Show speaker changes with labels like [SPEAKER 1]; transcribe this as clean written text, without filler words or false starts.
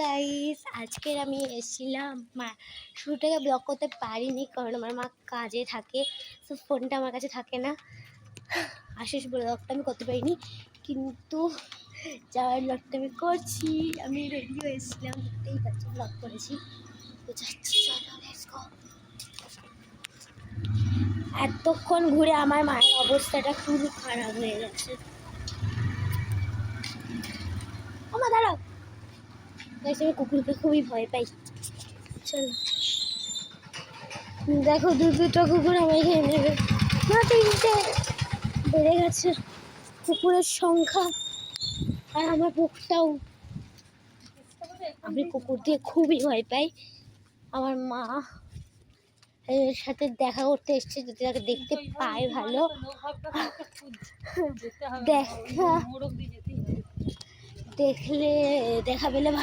[SPEAKER 1] Guys, আজকের আমি এসেছিলাম শুরু থেকে ব্লগ করতে পারিনি কারণ আমার মা কাজে থাকে, তো ফোনটা আমার কাছে থাকে না। আশেষ ব্লগটা আমি করতে পারিনি, কিন্তু যাওয়ার ব্লগটা আমি করছি। আমি রেডি হয়েছিলাম, দেখতেই পাচ্ছি ব্লগ করেছি, তো যাচ্ছি। চলো লেটস গো। এতক্ষণ ঘুরে আমার মায়ের অবস্থাটা খুবই খারাপ হয়ে গেছে। আমার দাঁড়াও, আমি কুকুরকে খুবই ভয় পাই। চলো, দেখো দুটো কুকুর আমায় খেয়ে নেবে। না, তিনটে বেড়ে গেছে কুকুরের সংখ্যা, আর আমার বুকটাও। আমি কুকুর দিয়ে খুবই ভয় পাই। আমার মা এর সাথে দেখা করতে এসছে, যদি তাকে দেখতে পায় ভালো। দেখা পেলে ভালো।